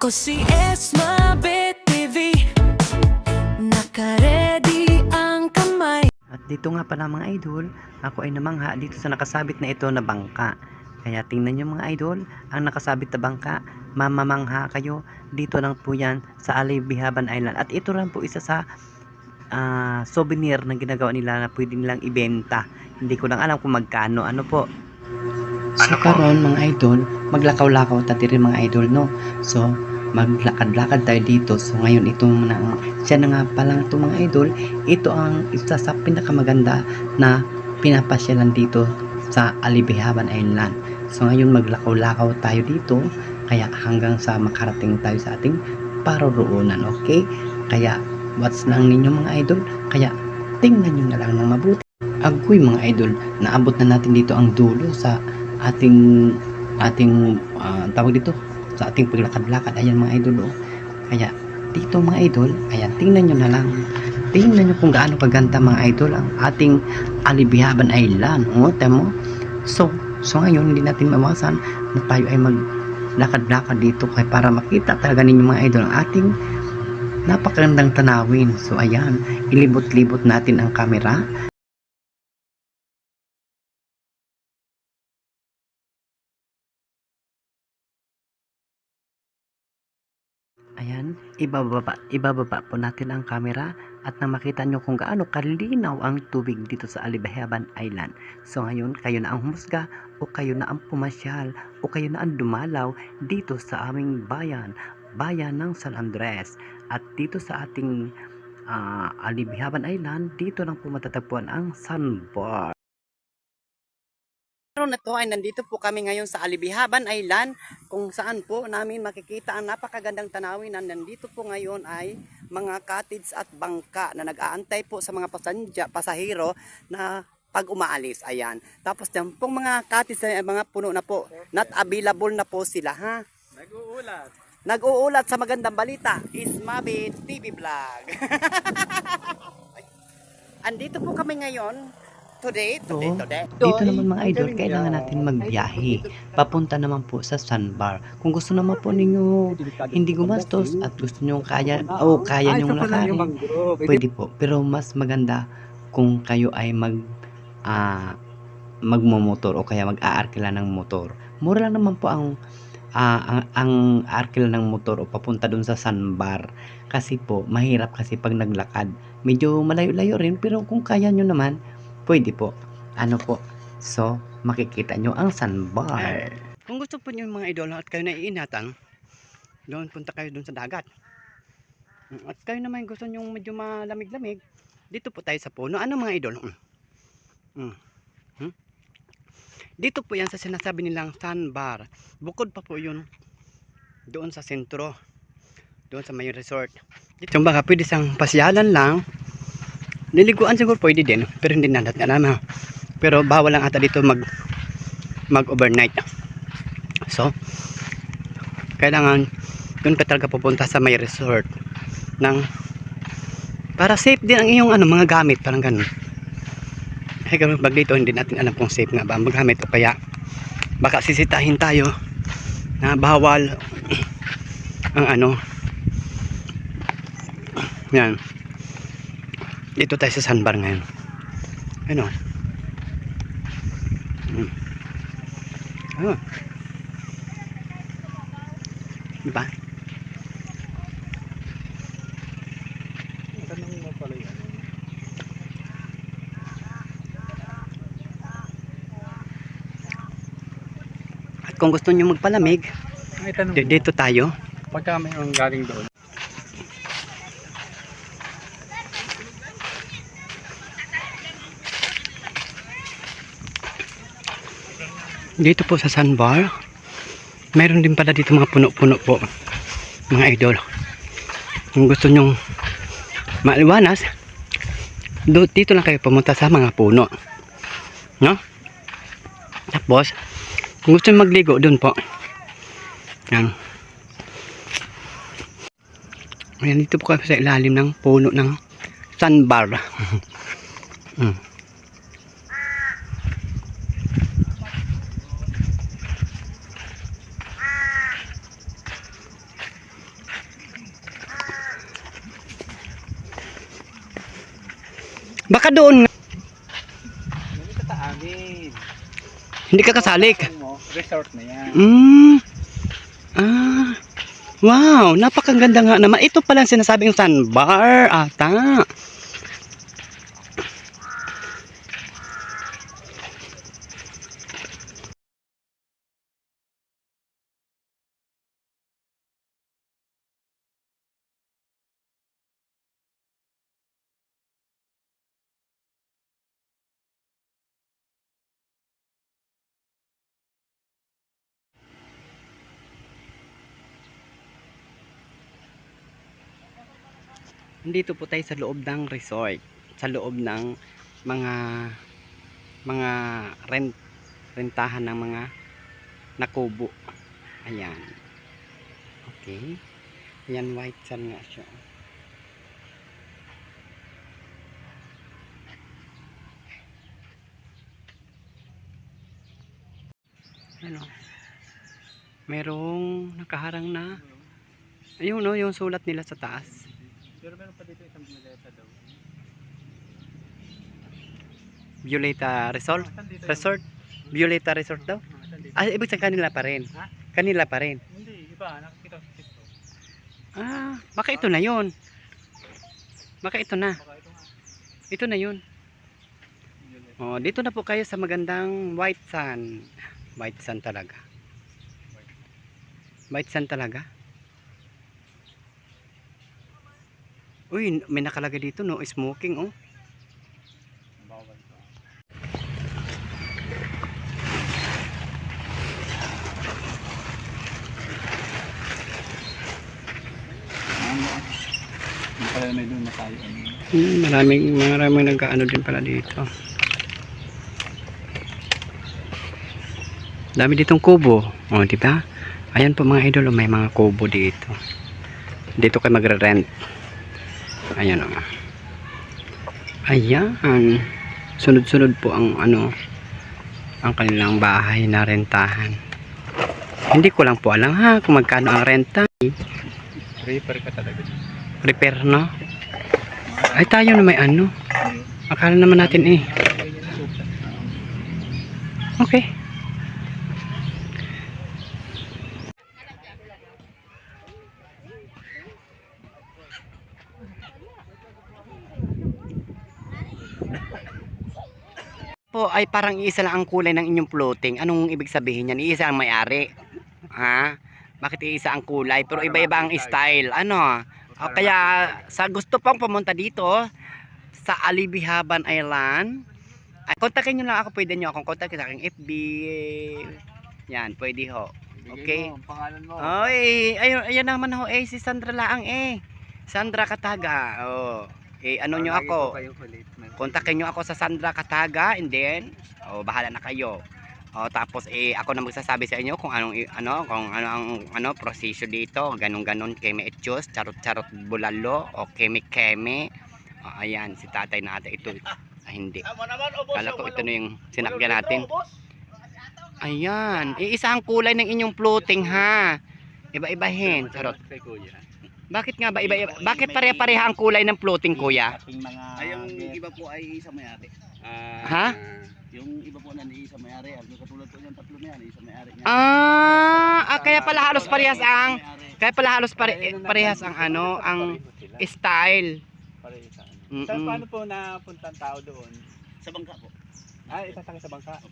Ako si Esma BTV, nakaredy ang kamay. At dito nga pala mga idol, ako ay namangha dito sa nakasabit na ito na bangka. Kaya tingnan nyo mga idol, ang nakasabit na bangka, mamamangha kayo. Dito lang po yan sa Alibihaban Island. At ito lang po isa sa souvenir na ginagawa nila na pwede nilang ibenta. Hindi ko lang alam kung magkano. Ano po? So karon mga idol, maglakaw-lakaw tayo rin mga idol, no? So maglakad-lakad tayo dito. So ngayon ito na siya na nga palang ito mga idol. Ito ang isa sa pinakamaganda na pinapasyalan dito sa Alibihaban Island. So ngayon maglakaw-lakaw tayo dito. Kaya hanggang sa makarating tayo sa ating paroroonan, okay? Kaya watch lang ninyo mga idol. Kaya tingnan nyo na lang ng mabuti. Agoy mga idol, naabot na natin dito ang dulo sa ating tawag dito sa ating paglakad-lakad. Ayan mga idol, oh. Kaya dito mga idol, ayan, tingnan nyo na lang, tingnan nyo kung gaano kaganda mga idol ang ating Alibihaban Island, oh, temo. So ngayon hindi natin mawasan na tayo ay maglakad-lakad dito kaya para makita talaga ninyo mga idol ang ating napakagandang tanawin. So ayan, ilibot-libot natin ang camera. Ayan, ibababa po natin ang camera at nang makita nyo kung gaano kalinaw ang tubig dito sa Alibihaban Island. So ngayon, kayo na ang humusga o kayo na ang pumasyal o kayo na ang dumalaw dito sa aming bayan ng San Andres. At dito sa ating Alibihaban Island, dito lang po matatagpuan ang sandbar. Na to ay nandito po kami ngayon sa Alibihaban Island kung saan po namin makikita ang napakagandang tanawin na nandito po ngayon ay mga cottage at bangka na nag-aantay po sa mga pasahero na pag umaalis. Ayan. Tapos yan pong mga cottage ay mga puno na po. Not available na po sila, ha? Nag-uulat sa magandang balita. Ismabi TV Vlog. Andito po kami ngayon. Today. Dito naman mga idol, kailangan natin magbiyahe. Papunta naman po sa sandbar. Kung gusto naman po ninyo hindi gumastos at gusto nyo kaya nyo lakarin, pwede po. Pero mas maganda kung kayo ay magmomotor o kaya mag-aarkila ng motor. Mura lang naman po ang arkila ng motor o papunta dun sa sandbar. Kasi po, mahirap kasi pag naglakad. Medyo malayo-layo rin, pero kung kaya nyo naman, pwede po. Ano po? So, makikita nyo ang sandbar. Kung gusto po nyo mga idol at kayo naiinatan, doon punta kayo doon sa dagat. At kayo naman gusto nyo medyo malamig-lamig, dito po tayo sa puno. Ano mga idol? Dito po yan sa sinasabi nilang sandbar. Bukod pa po yun doon sa sentro, doon sa may resort. Dito baka pwede sang pasyalan lang. Niliguan siguro pwede din, pero hindi na natin alam, ha? Pero bawal lang ata dito mag overnight. So kailangan doon ka talaga pupunta sa may resort para safe din ang iyong mga gamit, parang ganun. Kaya pag dito hindi natin alam kung safe nga ba ang magamit o kaya baka sisitahin tayo na bawal ang yan. Dito tayo sa sandbar ngayon. Diba? At kung gusto nyo magpalamig, dito tayo. Pagka may galing doon. Dito po sa sandbar, mayroon din pala dito mga puno-puno po, mga idol. Kung gusto nyong maliwanas, dito lang kayo pumunta sa mga puno, no? Tapos kung gusto nyong magligo, doon po. Yan. Ayan, dito po kayo sa ilalim ng puno ng sandbar. baka doon. Dito sa amin. Hindi ka kasalik. Resort na yan. Ah. Wow, napakaganda nga naman. Ito pala ang sinasabing sandbar ata. Nandito po tayo sa loob ng resort, sa loob ng mga mga rentahan ng mga nakubo. Ayan. Okay. Ayan, white sand nga siya. Ano? Merong nakaharang na. Ayun no, yung sulat nila sa taas. Pero meron pa dito isang maleta daw. Violeta Resort? Saan dito Resort? Violeta Resort daw? Saan dito? Ah, ibig sabihin kanila pa rin. Ha? Kanila pa rin. Hindi, iba. Nakikita ko sa TikTok. Ah, baka ito na yon. Baka ito na. Baka ito nga. Ito na yun. Oh, dito na po kayo sa magandang white sand. White sand talaga. White sand talaga. Uy, may nakalagay dito no, smoking oh. Bawal pa. Hindi pala may doon na tayo. Maraming nagkaano din pala dito. Dami ditong kubo. Oh, di ba? Ayan po mga idol, may mga kubo dito. Dito kayo magre-rent. Ayan oh. Ayan. Sunod-sunod po ang ano, ang kanilang bahay na rentahan. Hindi ko lang po alam ha kung magkano ang renta. Reaper ka talaga. Repair no? Ay tayo na may ano. Akala naman natin eh. Okay. Po ay parang iisa lang ang kulay ng inyong floating. Anong ibig sabihin niyan? Iisa ang may-ari. Ha? Bakit iisa ang kulay? Pero iba-iba ang style. Ano? O, kaya sa gusto pong pumunta dito sa Alibihaban Island, ay, kontakin nyo lang ako. Pwede nyo akong kontakin sa aking FB. Yan, pwede ho. Okay. Ang pangalan mo. Oy, ayun naman ho eh, si Sandra Laang eh. Sandra Kataga. Oh. Eh, ano nyo ako? Kontakin nyo ako sa Sandra Kataga and then bahala na kayo. Tapos ako na magsasabi sa inyo kung anong kung ano ang prosesyo dito, ganun keme etchos, charot bulalo o keme. Ayan si tatay natin ito. Hindi. Kala ko ito na yung sinakyan natin. Ayan, iisa ang kulay ng inyong floating ha. Iba-ibahin, charot. Bakit nga ba iba-iba? Bakit pare-pareha ang kulay ng floating, kuya? Ay, yung iba po ay isa may-ari. Ha? Yung iba po na ni isa may-ari. Ang katulad po yung tatlo na yan, isa may-ari niya. Kaya pala halos parehas ang parehas ang ano, ang style. Parehas. Mm-mm. Saan paano po napunta ang tao doon? Sa bangka po. Itasakay sa bangka.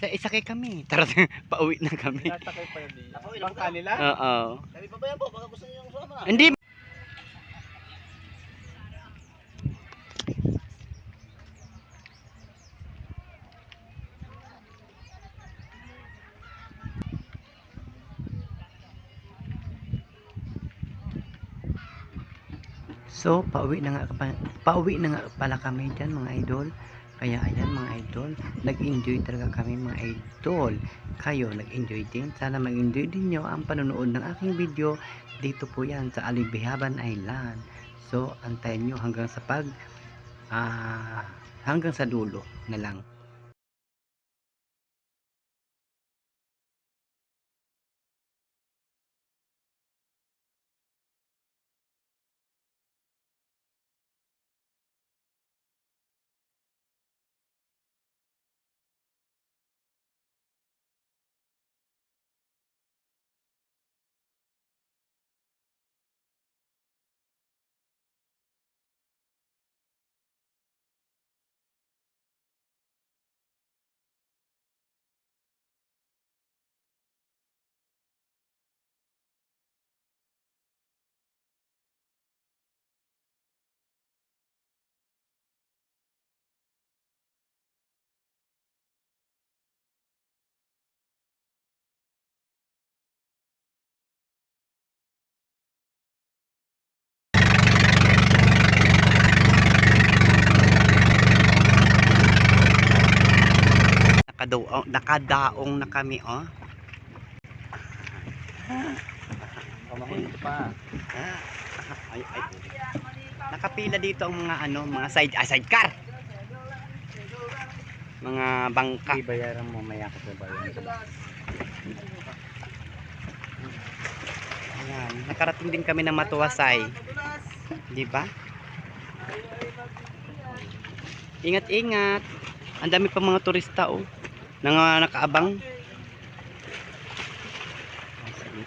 Sa isakay kami. Tara, pauwi na kami. Itasakay pa yun. Bangka nila? Oo. Kami pa ba yan po? Baka gusto niyo yung sama. Hindi. So, pauwi na nga pala kami dyan mga idol. Kaya ayan mga idol, nag-enjoy talaga kami mga idol. Kayo nag-enjoy din. Sana mag-enjoy din nyo ang panonood ng aking video. Dito po yan sa Alibihaban Island. So, antayin nyo hanggang sa dulo na lang. nakadaong na kami, oh. Pamahuli pa. Ay. Nakapila dito ang mga mga sidecar. Mga bangka. Ibayaran mo maya ka sa bayan. Ayan, nakarating din kami ng Matuwasay. Di ba? Ingat-ingat. Ang dami pa mga turista, oh. Nakaabang.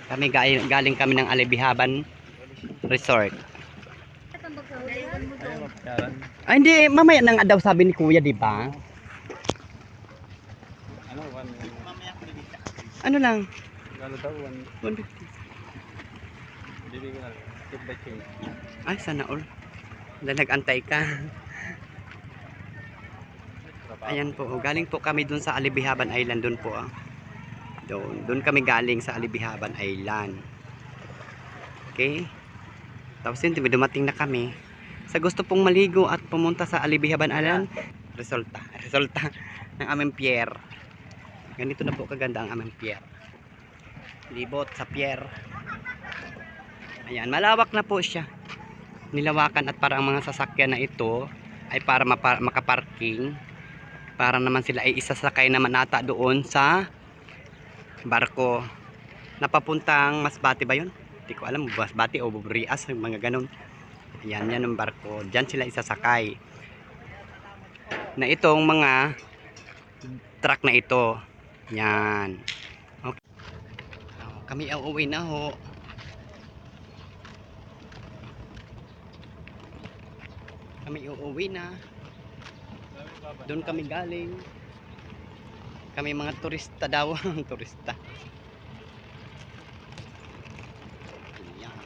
Kami galing kami ng Alibihaban Resort. Ayun, yaran. Ay, hindi, mamaya nang daw sabi ni Kuya, di ba? Ano, Ano lang? Gano daw, 150. bibigyan na. Keep the change. Ay, sana all. Dahil nag-antay ka. Ayan po, galing po kami dun sa Alibihaban Island, dun po, ah. Doon kami galing sa Alibihaban Island. Okay? Tapos yun, dumating na kami. Sa gusto pong maligo at pumunta sa Alibihaban Island, resulta ng aming pier. Ganito na po kaganda ang aming pier. Libot sa pier. Ayan, malawak na po siya. Nilawakan at para ang mga sasakyan na ito ay para makaparking. Para naman sila ay isasakay naman ata doon sa barko na papuntang Masbate ba yun? Hindi ko alam, Masbate o Rias, mga ganun. Ayan, yan ang barko. Diyan sila isasakay. Na itong mga truck na ito. Yan. Okay. Kami ang uwi na ho. Kami uuwi na. Doon kami galing. Kami mga turista daw. Turista. Yan.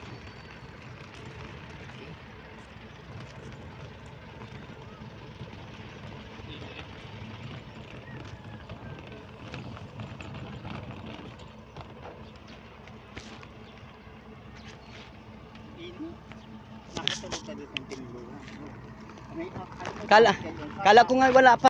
Kala ko nga wala pa.